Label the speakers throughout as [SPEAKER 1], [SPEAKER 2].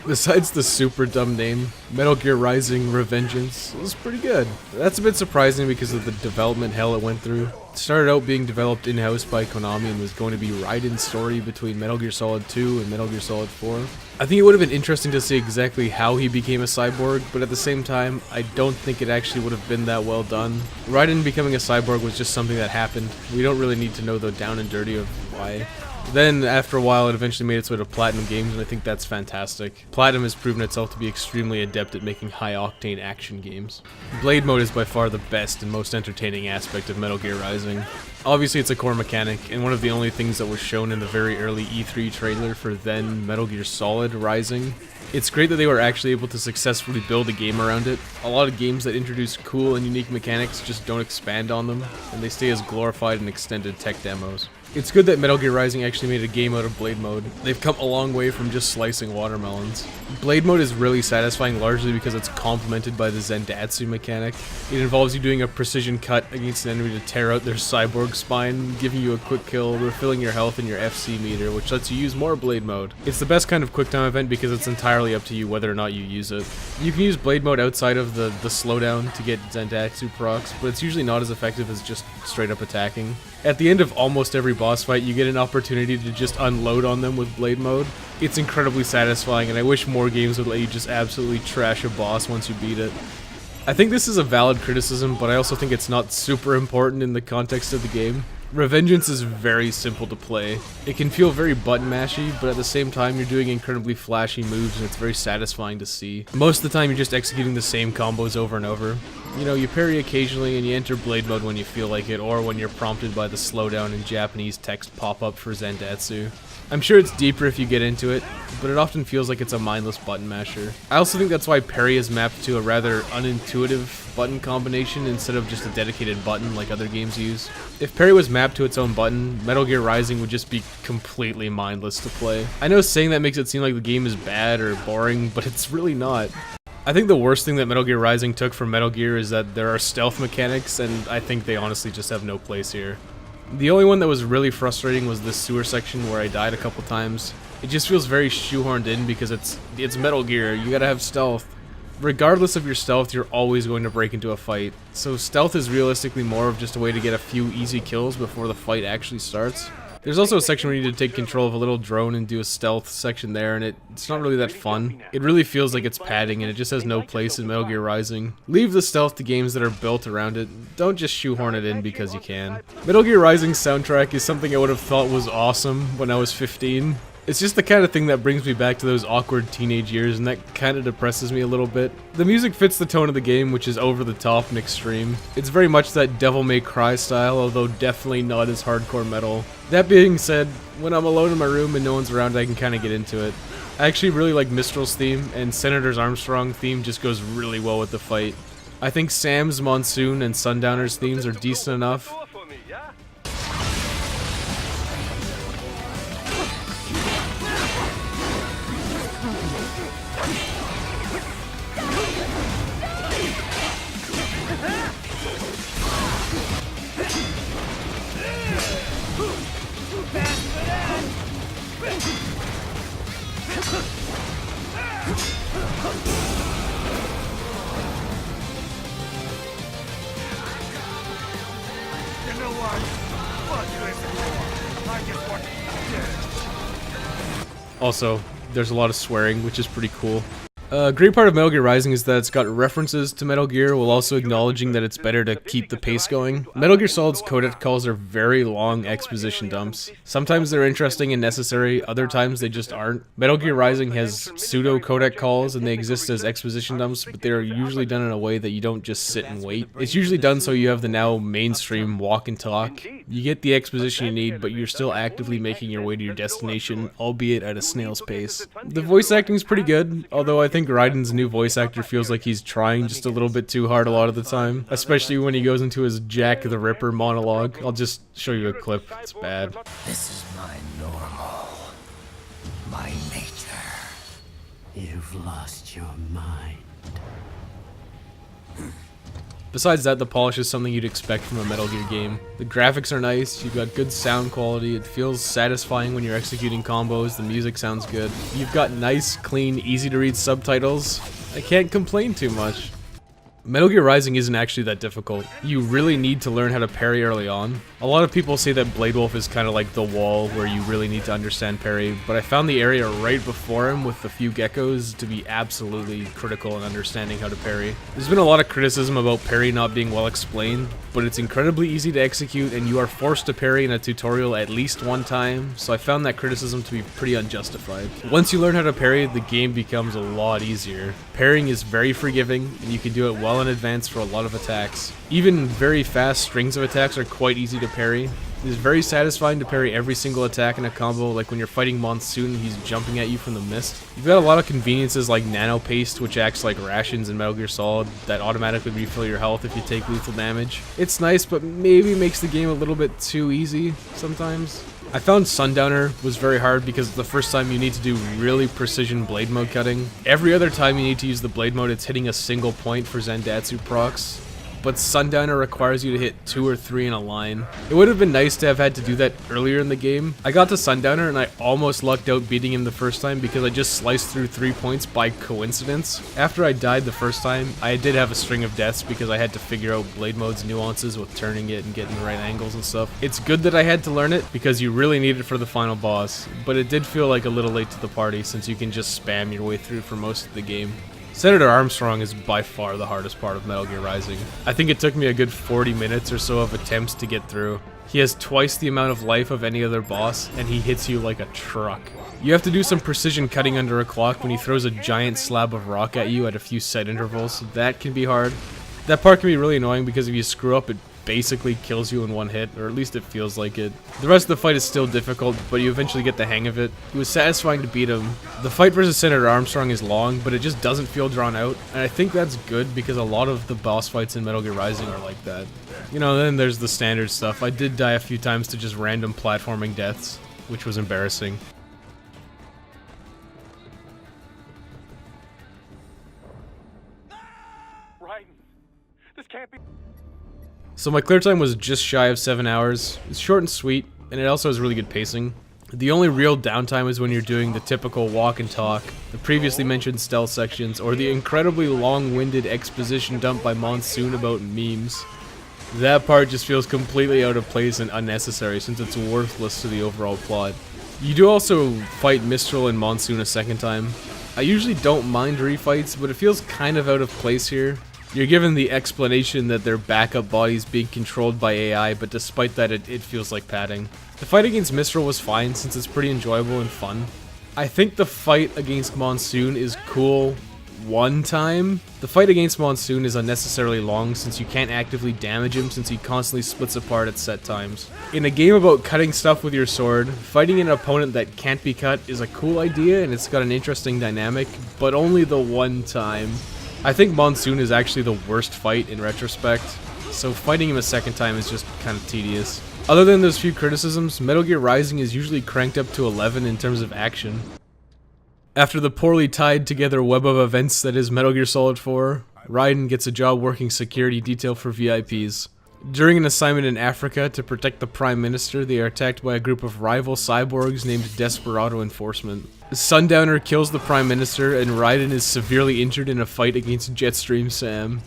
[SPEAKER 1] Besides the super dumb name, Metal Gear Rising Revengeance was pretty good. That's a bit surprising because of the development hell it went through. It started out being developed in-house by Konami and was going to be Raiden's story between Metal Gear Solid 2 and Metal Gear Solid 4. I think it would have been interesting to see exactly how he became a cyborg, but at the same time, I don't think it actually would have been that well done. Raiden becoming a cyborg was just something that happened. We don't really need to know the down and dirty of why. Then, after a while, it eventually made its way to Platinum Games, and I think that's fantastic. Platinum has proven itself to be extremely adept at making high-octane action games. Blade mode is by far the best and most entertaining aspect of Metal Gear Rising. Obviously, it's a core mechanic, and one of the only things that was shown in the very early E3 trailer for then Metal Gear Solid Rising. It's great that they were actually able to successfully build a game around it. A lot of games that introduce cool and unique mechanics just don't expand on them, and they stay as glorified and extended tech demos. It's good that Metal Gear Rising actually made a game out of Blade mode. They've come a long way from just slicing watermelons. Blade mode is really satisfying largely because it's complemented by the Zendatsu mechanic. It involves you doing a precision cut against an enemy to tear out their cyborg spine, giving you a quick kill, refilling your health and your FC meter, which lets you use more Blade mode. It's the best kind of quick time event because it's entirely up to you whether or not you use it. You can use Blade mode outside of the slowdown to get Zendatsu procs, but it's usually not as effective as just straight up attacking. At the end of almost every boss fight, you get an opportunity to just unload on them with Blade mode. It's incredibly satisfying, and I wish more games would let you just absolutely trash a boss once you beat it. I think this is a valid criticism, but I also think it's not super important in the context of the game. Revengeance is very simple to play. It can feel very button mashy, but at the same time you're doing incredibly flashy moves and it's very satisfying to see. Most of the time you're just executing the same combos over and over. You know, you parry occasionally and you enter Blade mode when you feel like it, or when you're prompted by the slowdown and Japanese text pop-up for Zendatsu. I'm sure it's deeper if you get into it, but it often feels like it's a mindless button masher. I also think that's why parry is mapped to a rather unintuitive button combination instead of just a dedicated button like other games use. If parry was mapped to its own button, Metal Gear Rising would just be completely mindless to play. I know saying that makes it seem like the game is bad or boring, but it's really not. I think the worst thing that Metal Gear Rising took from Metal Gear is that there are stealth mechanics, and I think they honestly just have no place here. The only one that was really frustrating was this sewer section where I died a couple times. It just feels very shoehorned in because it's Metal Gear, you gotta have stealth. Regardless of your stealth, you're always going to break into a fight. So stealth is realistically more of just a way to get a few easy kills before the fight actually starts. There's also a section where you need to take control of a little drone and do a stealth section there, and it's not really that fun. It really feels like it's padding, and it just has no place in Metal Gear Rising. Leave the stealth to games that are built around it. Don't just shoehorn it in because you can. Metal Gear Rising's soundtrack is something I would have thought was awesome when I was 15. It's just the kind of thing that brings me back to those awkward teenage years, and that kind of depresses me a little bit. The music fits the tone of the game, which is over the top and extreme. It's very much that Devil May Cry style, although definitely not as hardcore metal. That being said, when I'm alone in my room and no one's around, I can kind of get into it. I actually really like Mistral's theme, and Senator's Armstrong theme just goes really well with the fight. I think Sam's Monsoon and Sundowner's themes are decent enough. Also, there's a lot of swearing, which is pretty cool. A great part of Metal Gear Rising is that it's got references to Metal Gear while also acknowledging that it's better to keep the pace going. Metal Gear Solid's codec calls are very long exposition dumps. Sometimes they're interesting and necessary, other times they just aren't. Metal Gear Rising has pseudo codec calls and they exist as exposition dumps, but they are usually done in a way that you don't just sit and wait. It's usually done so you have the now mainstream walk and talk. You get the exposition you need, but you're still actively making your way to your destination, albeit at a snail's pace. The voice acting is pretty good, although I think Raiden's new voice actor feels like he's trying just a little bit too hard a lot of the time, especially when he goes into his Jack the Ripper monologue. I'll just show you a clip. It's bad.
[SPEAKER 2] This is my normal, my nature.
[SPEAKER 3] You've lost your mind.
[SPEAKER 1] Besides that, the polish is something you'd expect from a Metal Gear game. The graphics are nice, you've got good sound quality, it feels satisfying when you're executing combos, the music sounds good. You've got nice, clean, easy to read subtitles. I can't complain too much. Metal Gear Rising isn't actually that difficult. You really need to learn how to parry early on. A lot of people say that Blade Wolf is kind of like the wall where you really need to understand parry, but I found the area right before him with the few geckos to be absolutely critical in understanding how to parry. There's been a lot of criticism about parry not being well explained, but it's incredibly easy to execute and you are forced to parry in a tutorial at least one time, so I found that criticism to be pretty unjustified. Once you learn how to parry, the game becomes a lot easier. Parrying is very forgiving, and you can do it well in advance for a lot of attacks. Even very fast strings of attacks are quite easy to parry. It is very satisfying to parry every single attack in a combo, like when you're fighting Monsoon and he's jumping at you from the mist. You've got a lot of conveniences like Nano Paste, which acts like rations in Metal Gear Solid that automatically refill your health if you take lethal damage. It's nice, but maybe makes the game a little bit too easy sometimes. I found Sundowner was very hard because the first time you need to do really precision blade mode cutting. Every other time you need to use the blade mode, it's hitting a single point for Zandatsu procs. But Sundowner requires you to hit 2 or 3 in a line. It would have been nice to have had to do that earlier in the game. I got to Sundowner and I almost lucked out beating him the first time because I just sliced through 3 points by coincidence. After I died the first time, I did have a string of deaths because I had to figure out blade mode's nuances with turning it and getting the right angles and stuff. It's good that I had to learn it because you really need it for the final boss, but it did feel like a little late to the party since you can just spam your way through for most of the game. Senator Armstrong is by far the hardest part of Metal Gear Rising. I think it took me a good 40 minutes or so of attempts to get through. He has twice the amount of life of any other boss, and he hits you like a truck. You have to do some precision cutting under a clock when he throws a giant slab of rock at you at a few set intervals. That can be hard. That part can be really annoying because if you screw up, it basically kills you in one hit, or at least it feels like it. The rest of the fight is still difficult, but you eventually get the hang of it. It was satisfying to beat him. The fight versus Senator Armstrong is long, but it just doesn't feel drawn out, and I think that's good because a lot of the boss fights in Metal Gear Rising are like that. You know, then there's the standard stuff. I did die a few times to just random platforming deaths, which was embarrassing.
[SPEAKER 3] This can't be.
[SPEAKER 1] So my clear time was just shy of 7 hours. It's short and sweet, and it also has really good pacing. The only real downtime is when you're doing the typical walk and talk, the previously mentioned stealth sections, or the incredibly long-winded exposition dump by Monsoon about memes. That part just feels completely out of place and unnecessary since it's worthless to the overall plot. You do also fight Mistral and Monsoon a second time. I usually don't mind refights, but it feels kind of out of place here. You're given the explanation that their backup body's being controlled by AI, but despite that, it feels like padding. The fight against Mistral was fine since it's pretty enjoyable and fun. I think the fight against Monsoon is cool one time. The fight against Monsoon is unnecessarily long since you can't actively damage him since he constantly splits apart at set times. In a game about cutting stuff with your sword, fighting an opponent that can't be cut is a cool idea and it's got an interesting dynamic, but only the one time. I think Monsoon is actually the worst fight in retrospect, so fighting him a second time is just kind of tedious. Other than those few criticisms, Metal Gear Rising is usually cranked up to 11 in terms of action. After the poorly tied together web of events that is Metal Gear Solid 4, Raiden gets a job working security detail for VIPs. During an assignment in Africa to protect the Prime Minister, they are attacked by a group of rival cyborgs named Desperado Enforcement. Sundowner kills the Prime Minister, and Raiden is severely injured in a fight against Jetstream Sam.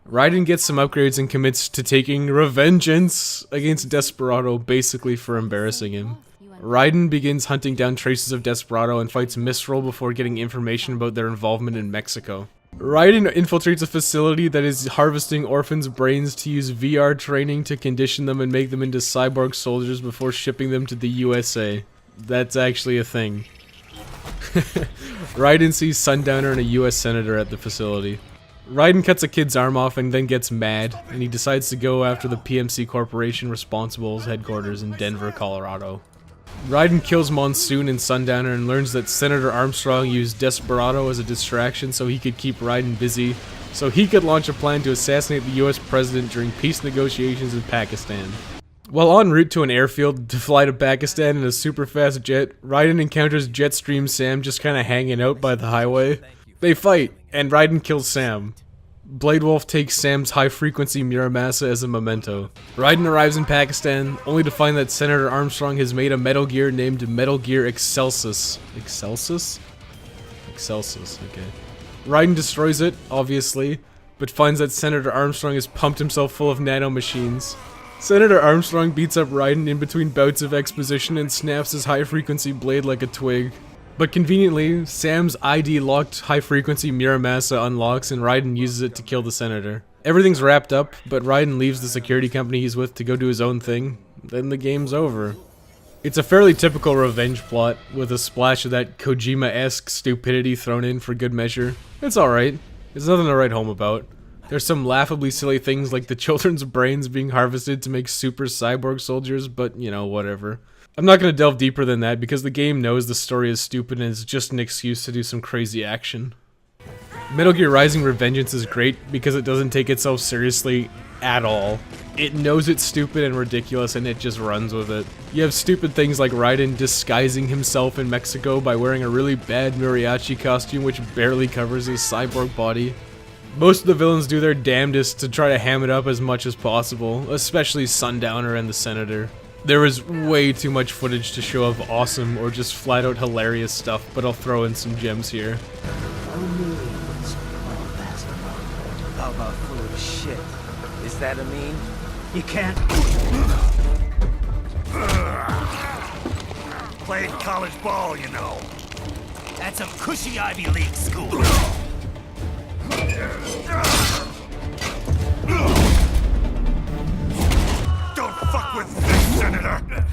[SPEAKER 1] Raiden gets some upgrades and commits to taking Revengeance against Desperado, basically for embarrassing him. Raiden begins hunting down traces of Desperado and fights Mistral before getting information about their involvement in Mexico. Raiden infiltrates a facility that is harvesting orphans' brains to use VR training to condition them and make them into cyborg soldiers before shipping them to the USA. That's actually a thing. Raiden sees Sundowner and a US senator at the facility. Raiden cuts a kid's arm off and then gets mad, and he decides to go after the PMC Corporation Responsible's headquarters in Denver, Colorado. Raiden kills Monsoon and Sundowner and learns that Senator Armstrong used Desperado as a distraction so he could keep Raiden busy, so he could launch a plan to assassinate the US president during peace negotiations in Pakistan. While en route to an airfield to fly to Pakistan in a super fast jet, Raiden encounters Jetstream Sam just kinda hanging out by the highway. They fight, and Raiden kills Sam. Blade Wolf takes Sam's high-frequency Muramasa as a memento. Raiden arrives in Pakistan, only to find that Senator Armstrong has made a Metal Gear named Metal Gear Excelsis. Excelsis? Excelsis, okay. Raiden destroys it, obviously, but finds that Senator Armstrong has pumped himself full of nanomachines. Senator Armstrong beats up Raiden in between bouts of exposition and snaps his high-frequency blade like a twig. But conveniently, Sam's ID-locked high-frequency Muramasa unlocks and Raiden uses it to kill the Senator. Everything's wrapped up, but Raiden leaves the security company he's with to go do his own thing. Then the game's over. It's a fairly typical revenge plot, with a splash of that Kojima-esque stupidity thrown in for good measure. It's alright. There's nothing to write home about. There's some laughably silly things like the children's brains being harvested to make super cyborg soldiers, but you know, whatever. I'm not going to delve deeper than that because the game knows the story is stupid and is just an excuse to do some crazy action. Metal Gear Rising: Revengeance is great because it doesn't take itself seriously at all. It knows it's stupid and ridiculous and it just runs with it. You have stupid things like Raiden disguising himself in Mexico by wearing a really bad mariachi costume which barely covers his cyborg body. Most of the villains do their damnedest to try to ham it up as much as possible, especially Sundowner and the Senator. There is way too much footage to show of awesome or just flat out hilarious stuff, but I'll throw in some gems here.
[SPEAKER 2] How about full of shit? Is that a mean?
[SPEAKER 4] You can't.
[SPEAKER 5] Played college ball, you know.
[SPEAKER 4] That's a cushy Ivy League school.
[SPEAKER 5] Don't fuck with this, Senator!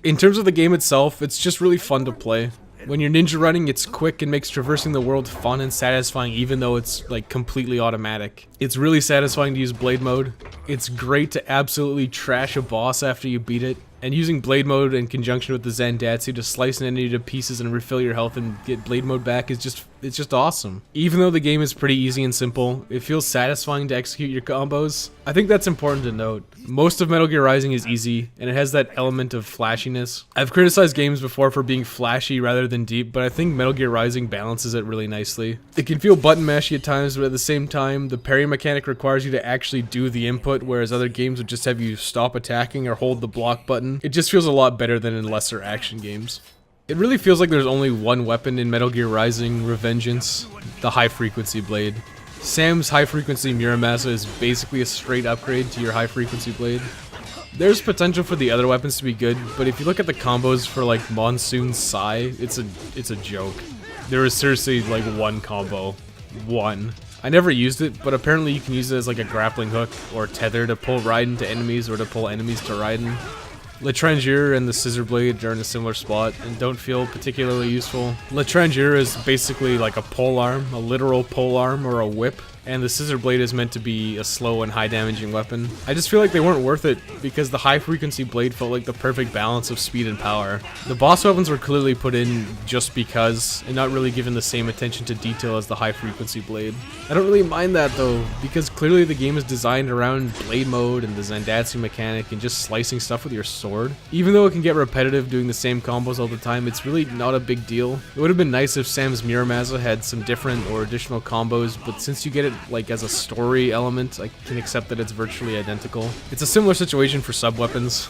[SPEAKER 1] In terms of the game itself, it's just really fun to play. When you're ninja running, it's quick and makes traversing the world fun and satisfying even though it's like completely automatic. It's really satisfying to use blade mode. It's great to absolutely trash a boss after you beat it. And using blade mode in conjunction with the Zandatsu to slice an enemy to pieces and refill your health and get blade mode back is just awesome. Even though the game is pretty easy and simple, it feels satisfying to execute your combos. I think that's important to note. Most of Metal Gear Rising is easy, and it has that element of flashiness. I've criticized games before for being flashy rather than deep, but I think Metal Gear Rising balances it really nicely. It can feel button mashy at times, but at the same time, the parry mechanic requires you to actually do the input, whereas other games would just have you stop attacking or hold the block button. It just feels a lot better than in lesser action games. It really feels like there's only one weapon in Metal Gear Rising: Revengeance, the high-frequency blade. Sam's high-frequency Muramasa is basically a straight upgrade to your high-frequency blade. There's potential for the other weapons to be good, but if you look at the combos for like Monsoon Sai, it's a joke. There is seriously like one combo. One. I never used it, but apparently you can use it as like a grappling hook or tether to pull Raiden to enemies or to pull enemies to Raiden. L'Étranger and the Scissor Blade are in a similar spot and don't feel particularly useful. L'Étranger is basically like a polearm, a literal polearm or a whip, and the Scissor Blade is meant to be a slow and high damaging weapon. I just feel like they weren't worth it because the high frequency blade felt like the perfect balance of speed and power. The boss weapons were clearly put in just because and not really given the same attention to detail as the high frequency blade. I don't really mind that though, because clearly the game is designed around blade mode and the Zandatsu mechanic and just slicing stuff with your sword. Even though it can get repetitive doing the same combos all the time, it's really not a big deal. It would have been nice if Sam's Muramasa had some different or additional combos, but since you get it like as a story element, I can accept that it's virtually identical. It's a similar situation for sub-weapons.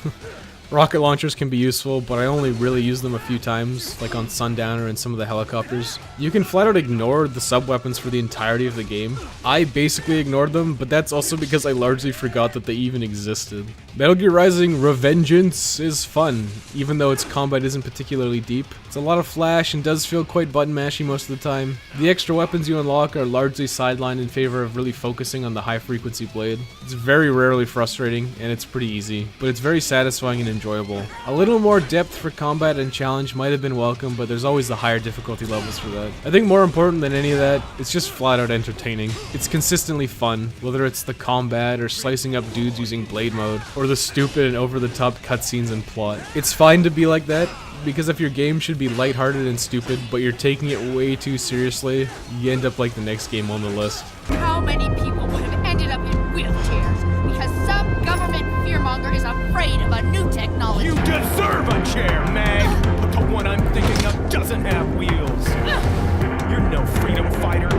[SPEAKER 1] Rocket launchers can be useful, but I only really use them a few times, like on Sundowner and some of the helicopters. You can flat out ignore the sub-weapons for the entirety of the game. I basically ignored them, but that's also because I largely forgot that they even existed. Metal Gear Rising: Revengeance is fun, even though its combat isn't particularly deep. It's a lot of flash and does feel quite button mashy most of the time. The extra weapons you unlock are largely sidelined in favor of really focusing on the high frequency blade. It's very rarely frustrating, and it's pretty easy, but it's very satisfying and enjoyable. A little more depth for combat and challenge might have been welcome, but there's always the higher difficulty levels for that. I think more important than any of that, it's just flat out entertaining. It's consistently fun, whether it's the combat or slicing up dudes using blade mode, or the stupid and over-the-top cutscenes and plot. It's fine to be like that, because if your game should be lighthearted and stupid, but you're taking it way too seriously, you end up like the next game on the list.
[SPEAKER 6] How many people would have ended up in wheelchairs because some government fearmonger is afraid of a new technology?
[SPEAKER 3] You deserve a chair, Mag! But the one I'm thinking of doesn't have wheels. You're no freedom fighter.